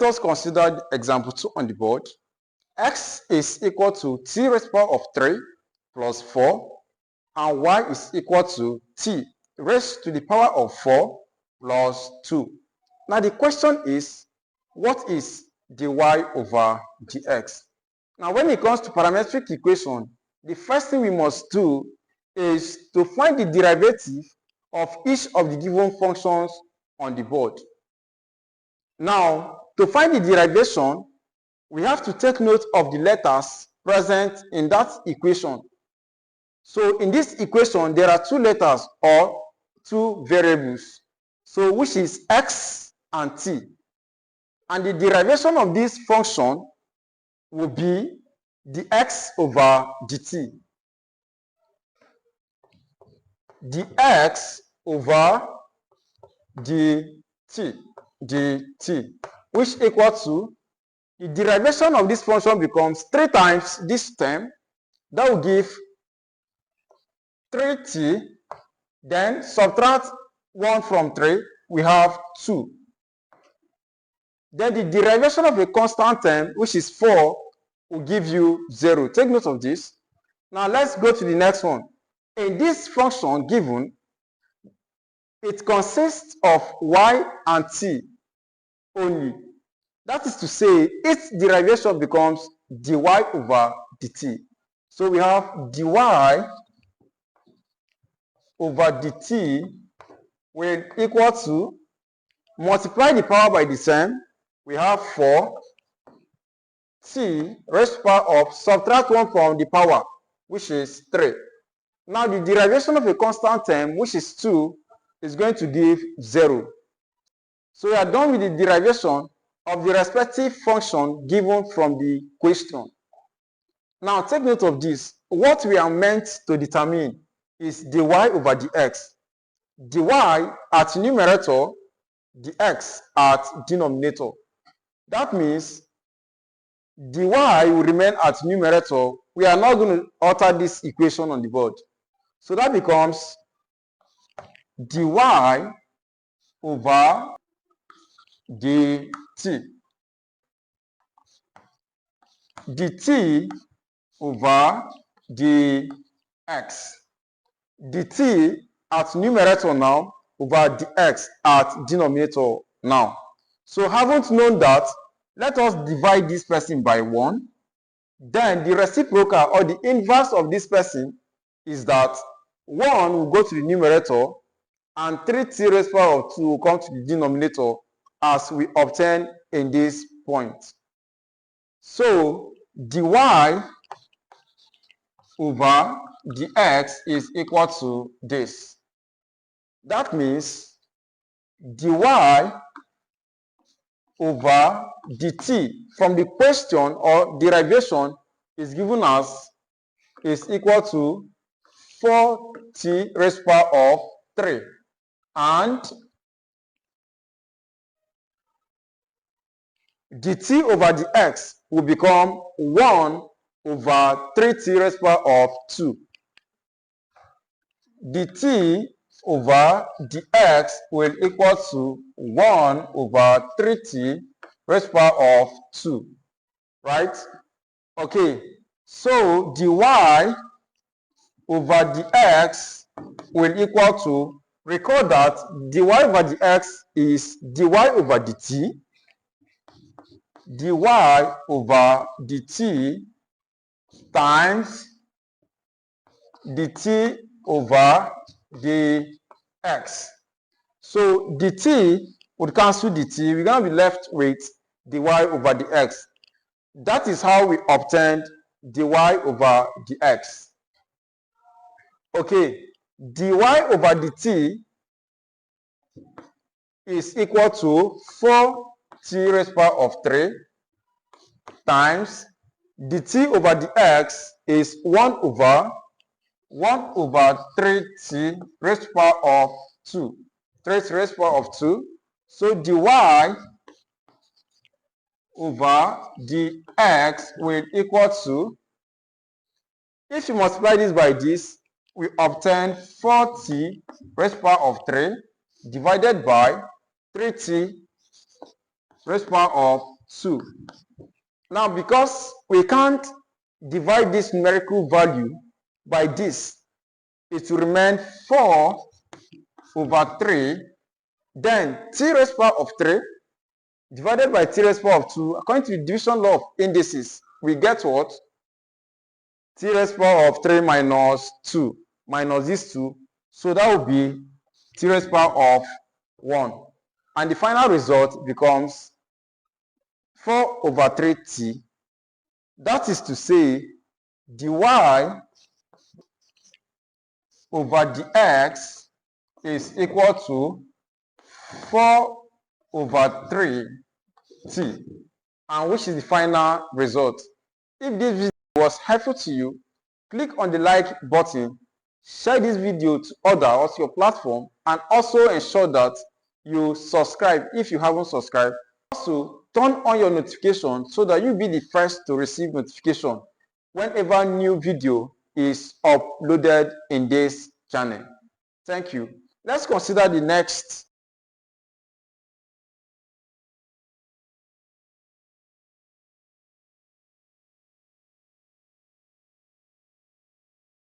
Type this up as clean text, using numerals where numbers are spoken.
Let us consider example 2 on the board. X is equal to t raised to the power of 3 plus 4, and y is equal to t raised to the power of 4 plus 2. Now the question is, what is dy over dx? Now when it comes to parametric equation, the first thing we must do is to find the derivative of each of the given functions on the board. Now, to find the derivation, we have to take note of the letters present in that equation. So in this equation, there are 2 letters or 2 variables, so which is x and t. And the derivation of this function will be dx over dt. Dx over dt, which equal to, the derivation of this function becomes 3 times this term. That will give 3t. Then subtract 1 from 3, we have 2. Then the derivation of a constant term, which is 4, will give you 0. Take note of this. Now let's go to the next one. In this function given, it consists of y and t only. That is to say, its derivation becomes dy over dt. So we have dy over dt will equal to, multiply the power by the term, we have 4 t raised to the power of, subtract 1 from the power, which is 3. Now the derivation of a constant term, which is 2, is going to give 0. So we are done with the derivation of the respective function given from the question. Now take note of this. What we are meant to determine is dy over dx. dy at numerator, dx at denominator. That means dy will remain at numerator. We are not going to alter this equation on the board. So that becomes dy over dt. dt over dx. dt at numerator now over dx at denominator now. So having known that, let us divide this person by 1. Then the reciprocal or the inverse of this person is that 1 will go to the numerator and 3t raised to the power of 2 will come to the denominator, as we obtain in this point. So dy over dx is equal to this. That means dy over dt from the question or derivation is given as is equal to 4t raised to the power of 3, and dt over dx will become 1 over 3t raised to the power of 2. dt over dx will equal to 1 over 3t raised to the power of 2. Right? Okay. So dy over dx will equal to, recall that dy over dx is dy over dt, dy over dt times dt over dx. So dt would cancel dt. We're going to be left with dy over dx. That is how we obtained dy over dx. Okay, dy over dt is equal to 4t raised to the power of 3 times dt over dx is 1 over 3t raised to the power of 2. 3t raised to the power of 2. So dy over dx will equal to, if you multiply this by this, we obtain 4t raised to the power of 3 divided by 3t raised to the power of 2. Now, because we can't divide this numerical value by this, it will remain 4 over 3. Then t raised to the power of 3 divided by t raised to the power of 2. According to the division law of indices, we get what? T raised to the power of 3 minus 2 minus this 2. So that will be t raised to the power of 1. And the final result becomes 4 over 3t. That is to say, dy over dx is equal to 4 over 3t, and which is the final result. If this video was helpful to you, click on the like button, share this video to others on your platform, and also ensure that you subscribe if you haven't subscribed. Also, turn on your notification so that you'll be the first to receive notification whenever new video is uploaded in this channel. Thank you. Let's consider the next